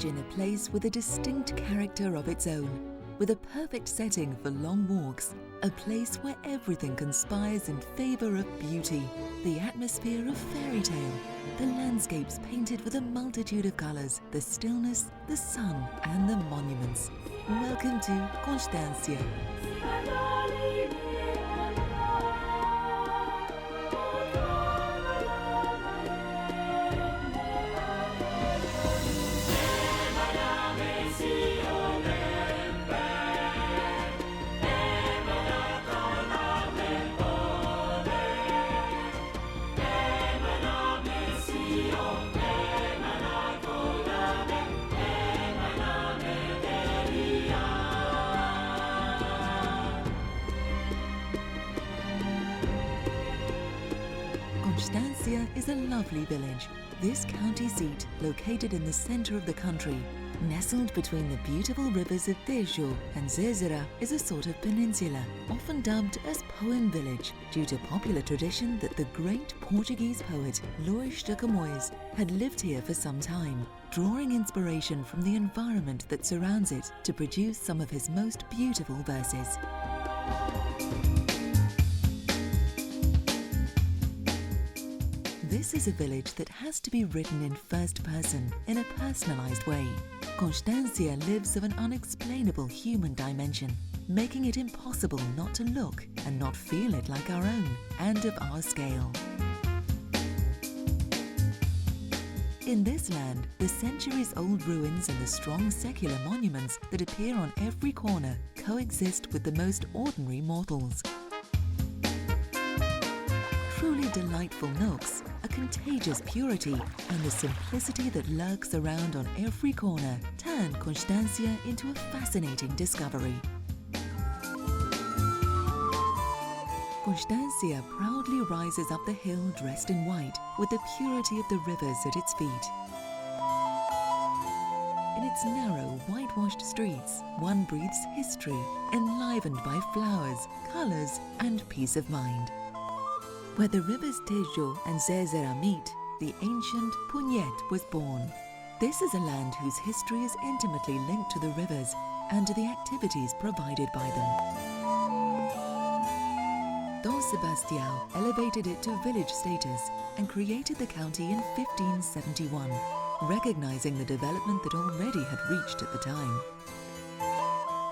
Imagine a place with a distinct character of its own, with a perfect setting for long walks, a place where everything conspires in favor of beauty, the atmosphere of fairy tale, the landscapes painted with a multitude of colors, the stillness, the sun, and the monuments. Welcome to Constância. Constância is a lovely village. This county seat, located in the center of the country, nestled between the beautiful rivers of Tejo and Zezera, is a sort of peninsula, often dubbed as Poem Village, due to popular tradition that the great Portuguese poet Luís de Camões had lived here for some time, drawing inspiration from the environment that surrounds it to produce some of his most beautiful verses. This is a village that has to be written in first person, in a personalized way. Constância lives of an unexplainable human dimension, making it impossible not to look and not feel it like our own and of our scale. In this land, the centuries-old ruins and the strong secular monuments that appear on every corner coexist with the most ordinary mortals. Truly delightful nooks, a contagious purity, and the simplicity that lurks around on every corner turn Constância into a fascinating discovery. Constância proudly rises up the hill dressed in white, with the purity of the rivers at its feet. In its narrow, whitewashed streets, one breathes history, enlivened by flowers, colors, and peace of mind. Where the rivers Tejo and Zezera meet, the ancient Punyet was born. This is a land whose history is intimately linked to the rivers and to the activities provided by them. Don Sebastião elevated it to village status and created the county in 1571, recognizing the development that already had reached at the time.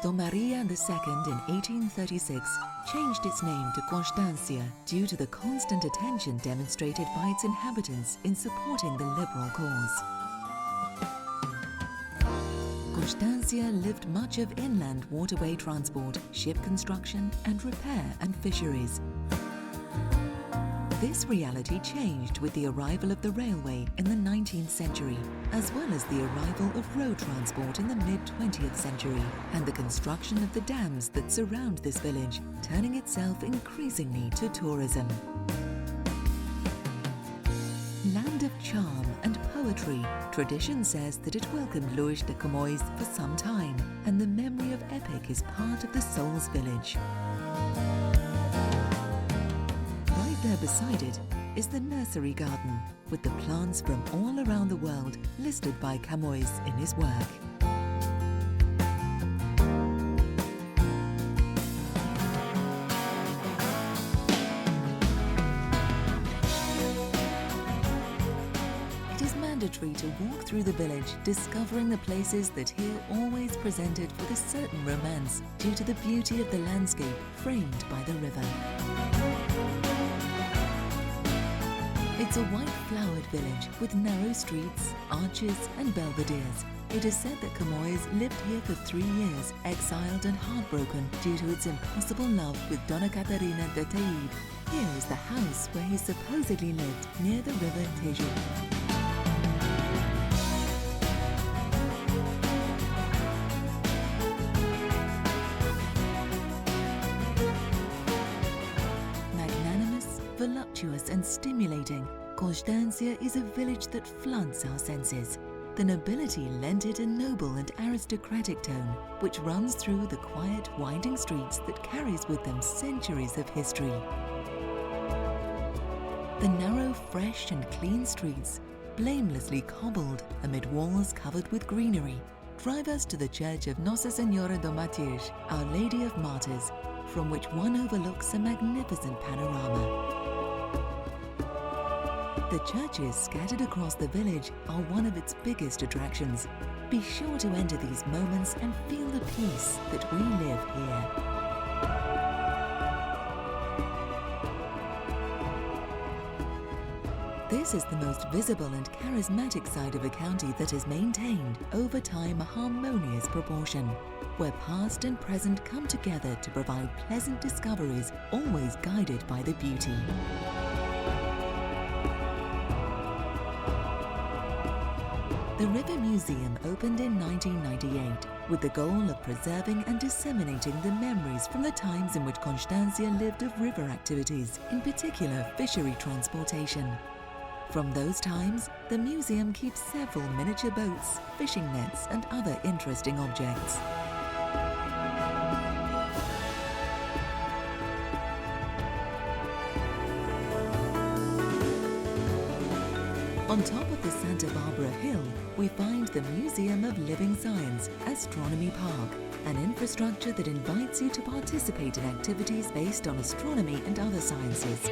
Dom Maria II in 1836 changed its name to Constância due to the constant attention demonstrated by its inhabitants in supporting the liberal cause. Constância lived much of inland waterway transport, ship construction, and repair and fisheries. This reality changed with the arrival of the railway in the 19th century, as well as the arrival of road transport in the mid-20th century, and the construction of the dams that surround this village, turning itself increasingly to tourism. Land of charm and poetry, tradition says that it welcomed Luís de Camões for some time, and the memory of epic is part of the soul's village. There beside it is the nursery garden, with the plants from all around the world listed by Camões in his work. It is mandatory to walk through the village, discovering the places that here always presented with a certain romance due to the beauty of the landscape framed by the river. It's a white-flowered village with narrow streets, arches, and belvederes. It is said that Camões lived here for 3 years, exiled and heartbroken due to its impossible love with Dona Catarina de Teide. Here is the house where he supposedly lived near the river Tejo. Voluptuous and stimulating, Constância is a village that floods our senses. The nobility lent it a noble and aristocratic tone, which runs through the quiet, winding streets that carries with them centuries of history. The narrow, fresh and clean streets, blamelessly cobbled amid walls covered with greenery, drive us to the church of Nossa Senhora do Mártires, Our Lady of Martyrs, from which one overlooks a magnificent panorama. The churches scattered across the village are one of its biggest attractions. Be sure to enter these moments and feel the peace that we live here. This is the most visible and charismatic side of a county that has maintained, over time, a harmonious proportion, where past and present come together to provide pleasant discoveries, always guided by the beauty. The River Museum opened in 1998 with the goal of preserving and disseminating the memories from the times in which Constância lived of river activities, in particular fishery transportation. From those times, the museum keeps several miniature boats, fishing nets, and other interesting objects. On top of the Santa Barbara Hill, we find the Museum of Living Science, Astronomy Park, an infrastructure that invites you to participate in activities based on astronomy and other sciences.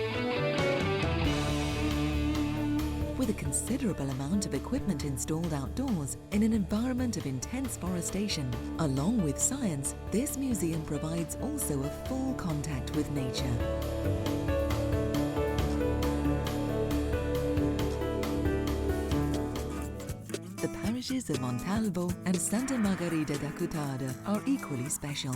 With a considerable amount of equipment installed outdoors in an environment of intense forestation, along with science, this museum provides also a full contact with nature. The parishes of Montalvo and Santa Margarida da Cutada are equally special.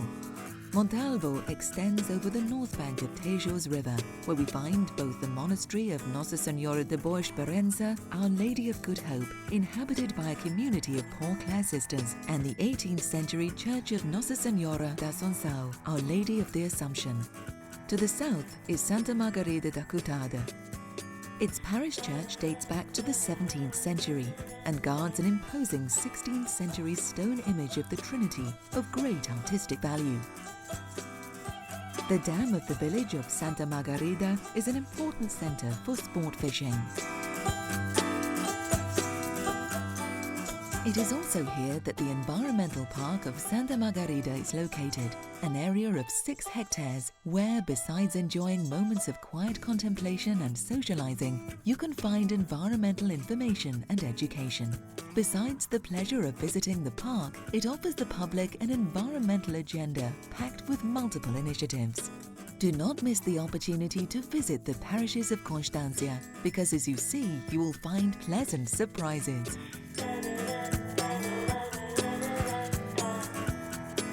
Montalvo extends over the north bank of Tejo's river, where we find both the monastery of Nossa Senhora de Boa Esperança, Our Lady of Good Hope, inhabited by a community of Poor Clare sisters, and the 18th century church of Nossa Senhora da Assunção, Our Lady of the Assumption. To the south is Santa Margarida da Cutada. Its parish church dates back to the 17th century and guards an imposing 16th century stone image of the Trinity of great artistic value. The dam of the village of Santa Margarida is an important centre for sport fishing. It is also here that the environmental park of Santa Margarida is located, an area of 6 hectares where, besides enjoying moments of quiet contemplation and socializing, you can find environmental information and education. Besides the pleasure of visiting the park, it offers the public an environmental agenda packed with multiple initiatives. Do not miss the opportunity to visit the parishes of Constância, because as you see, you will find pleasant surprises.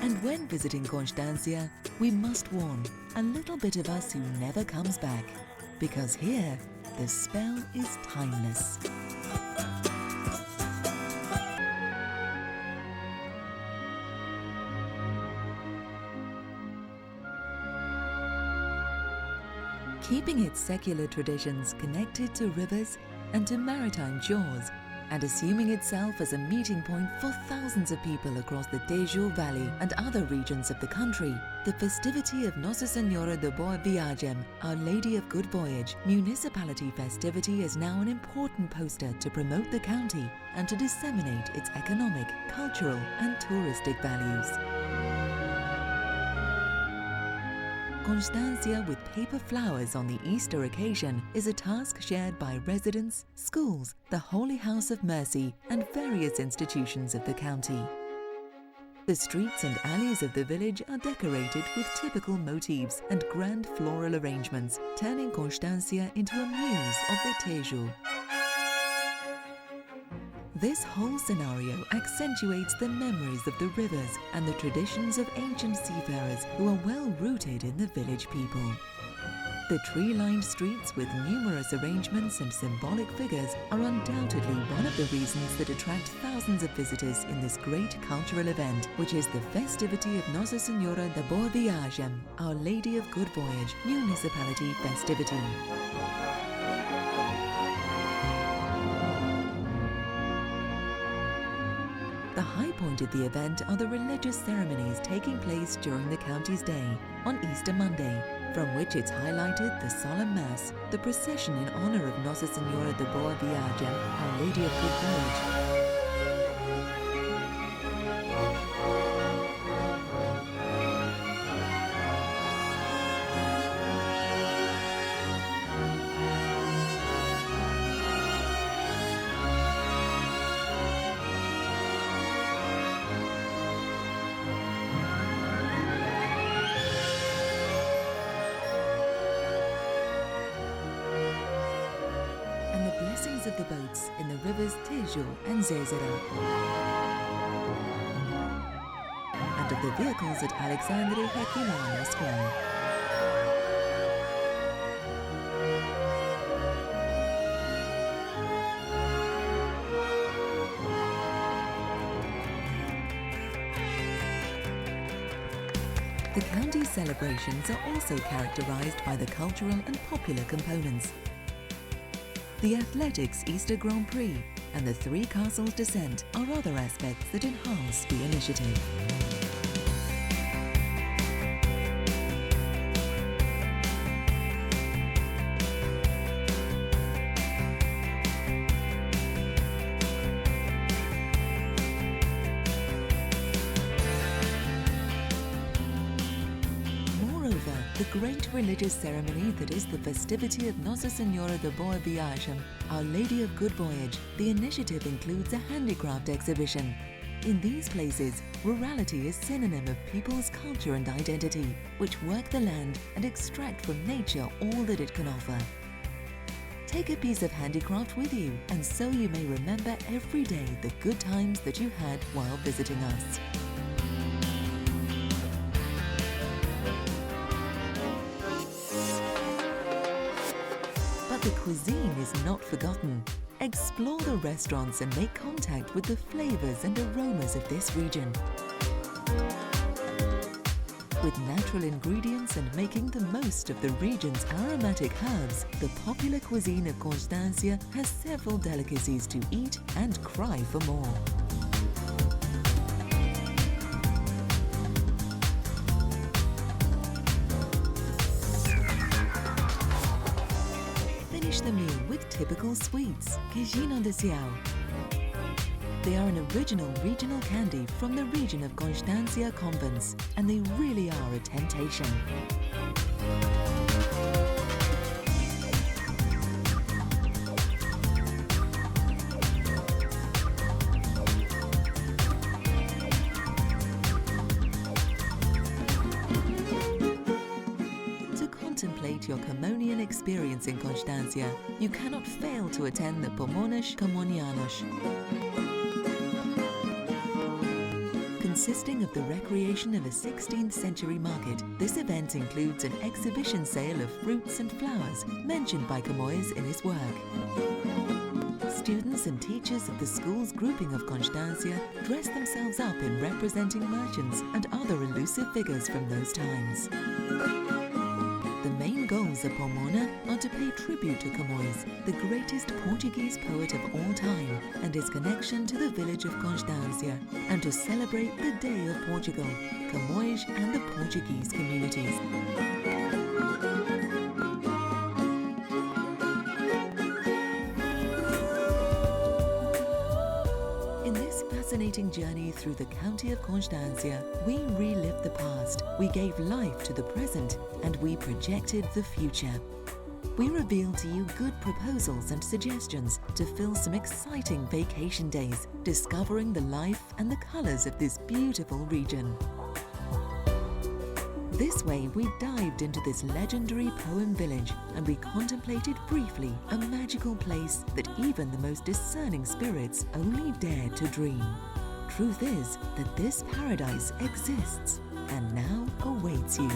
And when visiting Constância, we must warn, a little bit of us who never comes back, because here, the spell is timeless. Keeping its secular traditions connected to rivers and to maritime shores, and assuming itself as a meeting point for thousands of people across the Tejo Valley and other regions of the country, the festivity of Nossa Senhora de Boa Viagem, Our Lady of Good Voyage, municipality festivity is now an important poster to promote the county and to disseminate its economic, cultural and touristic values. Constância with paper flowers on the Easter occasion is a task shared by residents, schools, the Holy House of Mercy and various institutions of the county. The streets and alleys of the village are decorated with typical motifs and grand floral arrangements, turning Constância into a muse of the Tejo. This whole scenario accentuates the memories of the rivers and the traditions of ancient seafarers who are well rooted in the village people. The tree-lined streets with numerous arrangements and symbolic figures are undoubtedly one of the reasons that attract thousands of visitors in this great cultural event, which is the festivity of Nossa Senhora de Boa Viagem, Our Lady of Good Voyage, Municipality Festivity. The high point of the event are the religious ceremonies taking place during the county's day on Easter Monday, from which it's highlighted the solemn Mass, the procession in honor of Nossa Senhora de Boa Viagem, Our Lady of Good Voyage. Of the boats in the rivers Tejo and Zezera, and of the vehicles at Alexandria Herculana Square. The county's celebrations are also characterized by the cultural and popular components. The Athletics Easter Grand Prix and the Three Castles Descent are other aspects that enhance the initiative. The great religious ceremony that is the festivity of Nossa Senhora de Boa Viagem, Our Lady of Good Voyage, the initiative includes a handicraft exhibition. In these places, rurality is synonym of people's culture and identity, which work the land and extract from nature all that it can offer. Take a piece of handicraft with you, and so you may remember every day the good times that you had while visiting us. The cuisine is not forgotten. Explore the restaurants and make contact with the flavors and aromas of this region. With natural ingredients and making the most of the region's aromatic herbs, the popular cuisine of Constância has several delicacies to eat and cry for more. Finish the meal with typical sweets, queijinho de Ciao. They are an original regional candy from the region of Constância Convents, and they really are a temptation. Contemplate your Commonian experience in Constância, you cannot fail to attend the Promotional Commonianos. Consisting of the recreation of a 16th century market, this event includes an exhibition sale of fruits and flowers mentioned by Camões in his work. Students and teachers of the school's grouping of Constância dress themselves up in representing merchants and other elusive figures from those times. The main goals of Pomona are to pay tribute to Camões, the greatest Portuguese poet of all time, and his connection to the village of Constância, and to celebrate the Day of Portugal, Camões and the Portuguese communities. In this fascinating journey through the county of Constância, we relived the past, we gave life to the present, and we projected the future. We revealed to you good proposals and suggestions to fill some exciting vacation days, discovering the life and the colors of this beautiful region. This way, we dived into this legendary poem village, and we contemplated briefly a magical place that even the most discerning spirits only dared to dream. Truth is that this paradise exists and now awaits you.